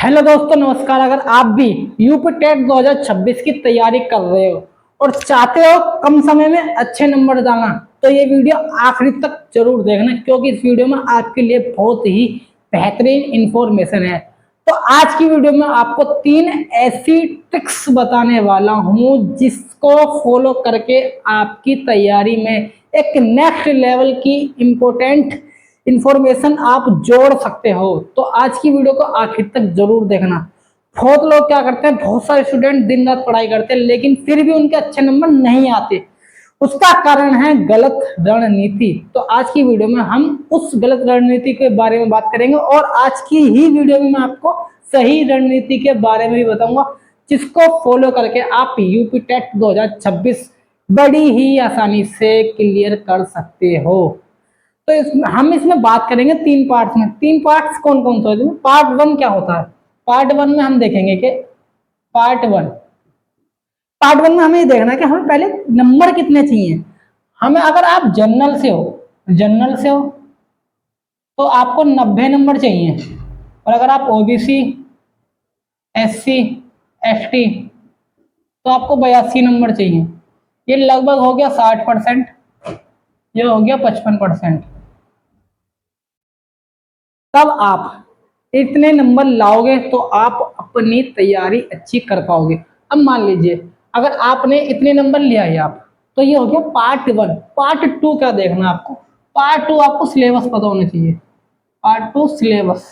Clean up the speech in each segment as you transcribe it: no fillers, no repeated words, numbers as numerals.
Hello दोस्तों, नमस्कार। अगर आप भी यूपी टेट 2026 की तैयारी कर रहे हो और चाहते हो कम समय में अच्छे नंबर लाना, तो ये वीडियो आखिरी तक जरूर देखना, क्योंकि इस वीडियो में आपके लिए बहुत ही बेहतरीन इंफॉर्मेशन है। तो आज की वीडियो में आपको 3 ऐसी ट्रिक्स बताने वाला हूं जिसको फॉलो करके आपकी तैयारी में एक नेक्स्ट लेवल की इंपॉर्टेंट इंफॉर्मेशन आप जोड़ सकते हो। तो आज की वीडियो को आखिर तक जरूर देखना। बहुत लोग क्या करते हैं, बहुत सारे स्टूडेंट दिन रात पढ़ाई करते हैं लेकिन फिर भी उनके अच्छे नंबर नहीं आते। उसका कारण है गलत रणनीति। तो आज की वीडियो में हम उस गलत रणनीति के बारे में बात करेंगे और आज की ही वीडियो में मैं आपको सही रणनीति के बारे में भी बताऊंगा, जिसको फॉलो करके आप यूपी टेट 2026 बड़ी ही आसानी से क्लियर कर सकते हो। तो हम इसमें बात करेंगे 3 पार्ट्स में। 3 पार्ट्स कौन कौन से होते हैं? पार्ट 1 क्या होता है? पार्ट 1 में हम देखेंगे कि पार्ट 1 पार्ट 1 में हमें ये देखना है कि हमें पहले नंबर कितने चाहिए। हमें, अगर आप जनरल से हो तो आपको 90 नंबर चाहिए, और अगर आप ओबीसी, एससी, एसटी तो आपको 82 नंबर चाहिए। ये लगभग हो गया 60%, ये हो गया 55%। तब आप इतने नंबर लाओगे तो आप अपनी तैयारी अच्छी कर पाओगे। अब मान लीजिए अगर आपने इतने नंबर लिया है आप, तो ये हो गया पार्ट 1। पार्ट 2 क्या देखना है आपको? पार्ट 2 आपको सिलेबस पता होना चाहिए। पार्ट 2 सिलेबस,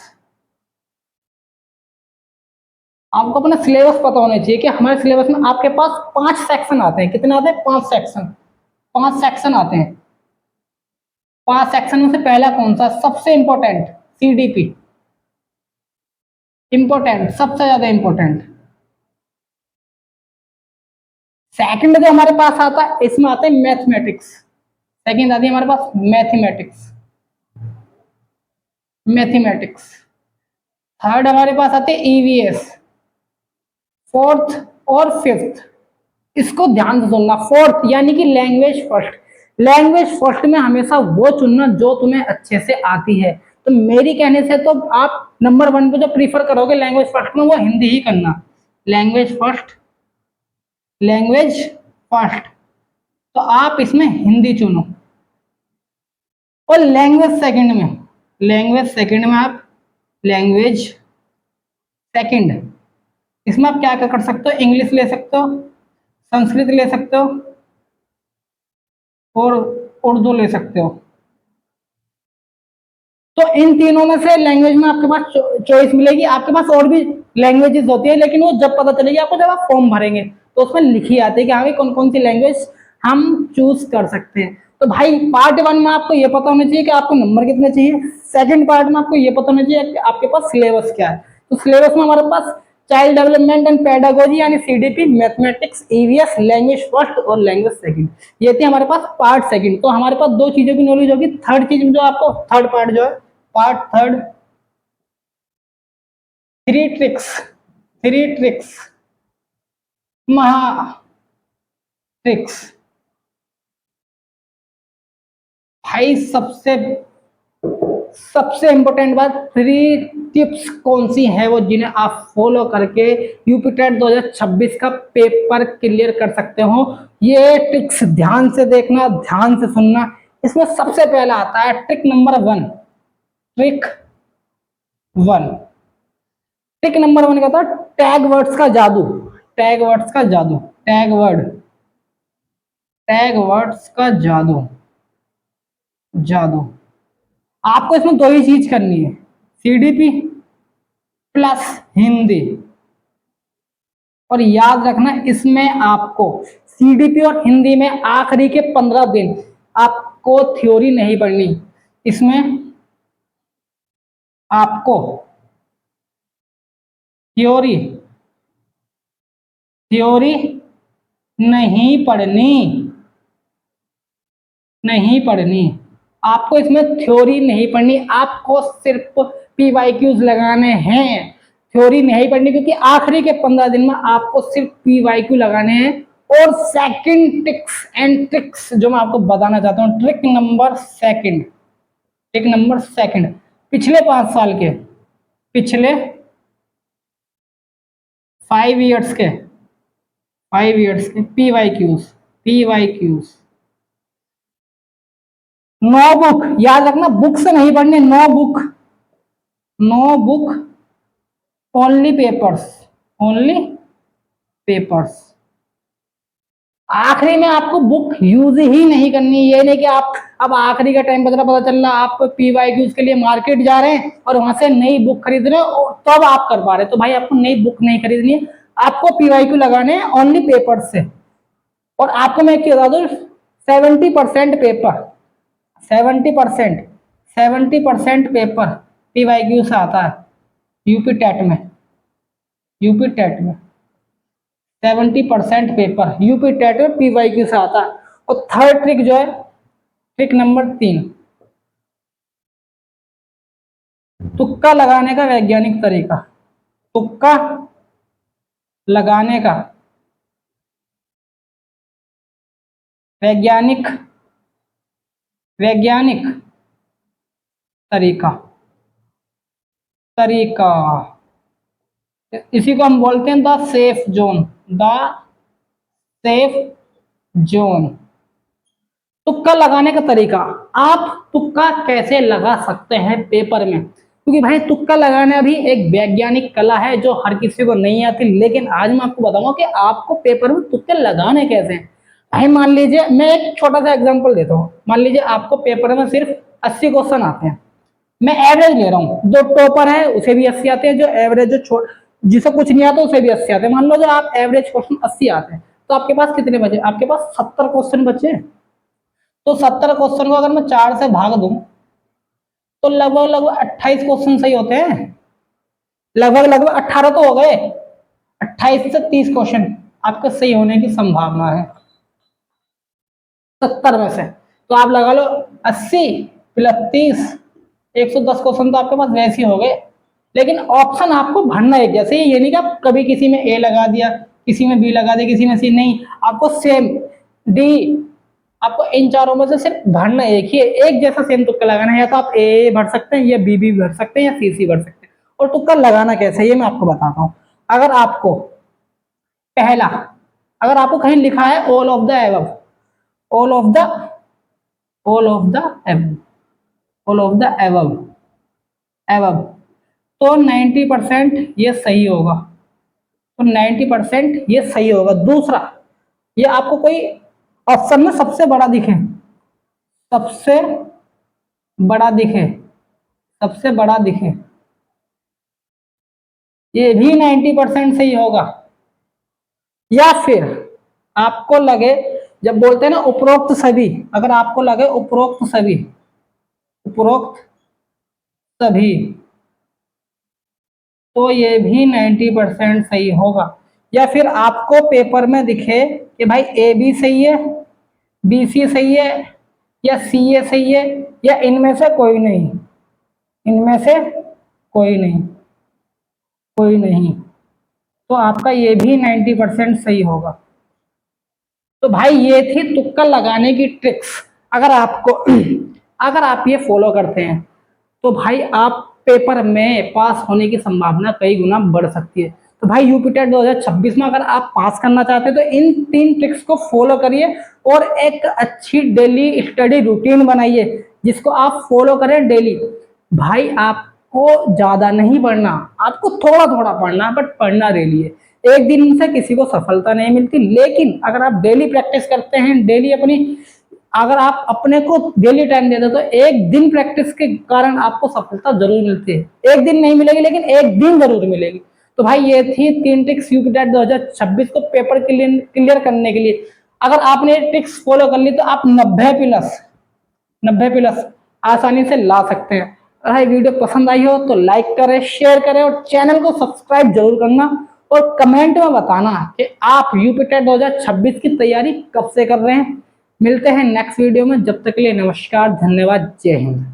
आपको अपना सिलेबस पता होना चाहिए कि हमारे सिलेबस में आपके पास 5 सेक्शन आते हैं। कितने आते हैं? 5 सेक्शन। 5 सेक्शन आते हैं। 5 सेक्शन में से पहला कौन सा? सबसे इंपॉर्टेंट, सीडीपी। इंपॉर्टेंट, सबसे ज्यादा इंपॉर्टेंट। सेकंड जो हमारे पास आता है, इसमें आते हैं मैथमेटिक्स। सेकंड आती है हमारे पास मैथमेटिक्स। मैथमेटिक्स। थर्ड हमारे पास आते हैं ईवीएस। फोर्थ और फिफ्थ, इसको ध्यान से सुनना। फोर्थ यानी कि लैंग्वेज फर्स्ट। लैंग्वेज फर्स्ट में हमेशा वो चुनना जो तुम्हें अच्छे से आती है। तो मेरी कहने से तो आप नंबर 1 पे जो प्रीफर करोगे लैंग्वेज फर्स्ट में, वो हिंदी ही करना। लैंग्वेज फर्स्ट, लैंग्वेज फर्स्ट, तो आप इसमें हिंदी चुनो। और लैंग्वेज सेकंड में आप लैंग्वेज सेकंड, इसमें आप क्या क्या कर सकते हो? इंग्लिश ले सकते हो, संस्कृत ले सकते हो और उर्दू ले सकते हो। तो इन तीनों में से लैंग्वेज में आपके पास चॉइस मिलेगी। आपके पास और भी लैंग्वेजेस होती है, लेकिन वो जब पता चलेगी आपको, जब आप फॉर्म भरेंगे तो उसमें लिखी आती है कि हाँ कौन कौन सी लैंग्वेज हम चूज कर सकते हैं। तो भाई पार्ट 1 में आपको ये पता होना चाहिए कि आपको नंबर कितने चाहिए। सेकंड पार्ट में आपको ये पता होना चाहिए कि आपके पास सिलेबस क्या है। तो सिलेबस में हमारे पास चाइल्ड डेवलपमेंट एंड पेडागोजी यानी CDP, mathematics, EVS, language first और लैंग्वेज सेकंड, ये थी हमारे पास पार्ट सेकंड। तो हमारे पास 2 चीजों की नॉलेज होगी। थर्ड चीज जो आपको, थर्ड पार्ट जो है, पार्ट थर्ड, 3 ट्रिक्स। 3 ट्रिक्स, महा ट्रिक्स। भाई सबसे सबसे इंपॉर्टेंट बात, 3 टिप्स कौन सी है वो जिन्हें आप फॉलो करके यूपी टेट 2026 का पेपर क्लियर कर सकते हो। ये ट्रिक्स ध्यान से देखना, ध्यान से सुनना। इसमें सबसे पहला आता है trick number 1। Trick 1, trick number 1 क्या था? टैग वर्ड्स का जादू। टैग वर्ड्स का जादू, टैग वर्ड्स का जादू। जादू आपको इसमें 2 ही चीज करनी है, सीडीपी प्लस हिंदी। और याद रखना, इसमें आपको सीडीपी और हिंदी में आखिरी के 15 दिन आपको थ्योरी नहीं पढ़नी। इसमें आपको थ्योरी थ्योरी नहीं पढ़नी, नहीं पढ़नी। आपको इसमें थ्योरी नहीं पढ़नी, आपको सिर्फ पीवाईक्यूज लगाने हैं। थ्योरी नहीं पढ़नी, क्योंकि आखिरी के 15 दिन में आपको सिर्फ पीवाईक्यू लगाने हैं। और सेकंड टिप्स एंड ट्रिक्स जो मैं आपको बताना चाहता हूं, ट्रिक नंबर सेकंड, पिछले 5 साल के, पिछले 5 ईयर्स के, 5 ईयर्स के PYQs, PYQs। नो बुक, याद रखना बुक से नहीं पढ़ने, no book, no book, only papers, only papers. आखिरी में आपको बुक यूज ही नहीं करनी। ये नहीं कि आप अब आखिरी का टाइम पता चल रहा आप PYQs के लिए मार्केट जा रहे हैं और वहां से नई बुक खरीद रहे हो तब तो आप कर पा रहे। तो भाई आपको नई बुक नहीं खरीदनी है, आपको PYQ लगाने हैं ओनली पेपर से। और आपको मैं क्या बता दूं, 70% पेपर, 70%, 70% पेपर PYQ से आता है यूपी टेट में, यूपी टेट में 70% पेपर यूपी टेट में PYQ से आता है। और थर्ड ट्रिक जो है, ट्रिक नंबर 3, तुक्का लगाने का वैज्ञानिक तरीका, तुक्का लगाने का वैज्ञानिक, वैज्ञानिक तरीका, तरीका, इसी को हम बोलते हैं the safe zone, the safe zone. तुक्का लगाने का तरीका, आप तुक्का कैसे लगा सकते हैं पेपर में, क्योंकि भाई तुक्का लगाना भी एक वैज्ञानिक कला है जो हर किसी को नहीं आती। लेकिन आज मैं आपको बताऊंगा कि आपको पेपर में तुक्के लगाने कैसे हैं। भाई मान लीजिए, मैं एक छोटा सा एग्जांपल देता हूँ। मान लीजिए आपको पेपर में सिर्फ 80 क्वेश्चन आते हैं, मैं एवरेज ले रहा हूँ, जो टॉपर है उसे भी 80 आते हैं, जो एवरेज जो जिसे कुछ नहीं आता उसे भी 80 आते हैं। मान लो जो आप एवरेज क्वेश्चन 80 आते हैं, तो आपके पास कितने बचे, आपके पास 70 क्वेश्चन बचे। तो 70 क्वेश्चन को अगर मैं 4 से भाग दूं तो लगभग लगभग 28 क्वेश्चन सही होते हैं, लगभग लगभग 18 तो हो गए। 28 से 30 क्वेश्चन आपके सही होने की संभावना है 70 में से। तो आप लगा लो 80 + 30, 110 क्वेश्चन तो आपके पास वैसे ही हो गए। लेकिन ऑप्शन आपको भरना है जैसे, ये नहीं कि आप कभी किसी में ए लगा दिया, किसी में बी लगा दिया, किसी में सी, नहीं, आपको सेम डी, आपको इन चारों में से सिर्फ भरना एक ही है, एक जैसा सेम तुक्का लगाना है। या तो आप ए भर सकते हैं, या बी भी भर सकते हैं, या सी भर सकते हैं। और तुक्का लगाना कैसे ये मैं आपको बताता हूँ। अगर आपको पहला, अगर आपको कहीं लिखा है all of the above, all of the, all of the above, all of the above, above, तो 90% ये सही होगा, तो 90% ये सही होगा। दूसरा, ये आपको कोई ऑप्शन में सबसे बड़ा दिखे, सबसे बड़ा दिखे, सबसे बड़ा दिखे, ये भी 90% सही होगा। या फिर आपको लगे, जब बोलते हैं ना उपरोक्त सभी, अगर आपको लगे उपरोक्त सभी, उपरोक्त सभी, तो ये भी 90% सही होगा। या फिर आपको पेपर में दिखे कि भाई ए बी सही है, बी सी सही है, या सी ए सही है, या इनमें से कोई नहीं, इनमें से कोई नहीं, कोई नहीं, तो आपका ये भी 90% सही होगा। तो भाई ये थी तुक्का लगाने की ट्रिक्स। अगर आपको अगर आप ये फॉलो करते हैं तो भाई आप पेपर में पास होने की संभावना कई गुना बढ़ सकती है। तो भाई यूपी टेट 2026 में अगर आप पास करना चाहते हैं तो इन 3 ट्रिक्स को फॉलो करिए और एक अच्छी डेली स्टडी रूटीन बनाइए जिसको आप फॉलो करें डेली। भाई आपको ज्यादा नहीं पढ़ना, आपको थोड़ा थोड़ा पढ़ना, बट पढ़ना डेली है। एक दिन से किसी को सफलता नहीं मिलती, लेकिन अगर आप डेली प्रैक्टिस करते हैं, डेली अपनी, अगर आप अपने को डेली टाइम देते तो एक दिन प्रैक्टिस के कारण आपको सफलता जरूर मिलती है। एक दिन नहीं मिलेगी लेकिन एक दिन जरूर मिलेगी। तो भाई ये थी 3 ट्रिक्स यूपी टेट 2026 को पेपर क्लियर करने के लिए। अगर आपने ट्रिक्स फॉलो कर ली तो आप 90+ आसानी से ला सकते हैं। अगर वीडियो पसंद आई हो तो लाइक करें, शेयर करें और चैनल को सब्सक्राइब जरूर करना। और कमेंट में बताना कि आप यूपी टेट 2026 की तैयारी कब से कर रहे हैं। मिलते हैं नेक्स्ट वीडियो में, जब तक के लिए नमस्कार, धन्यवाद, जय हिंद।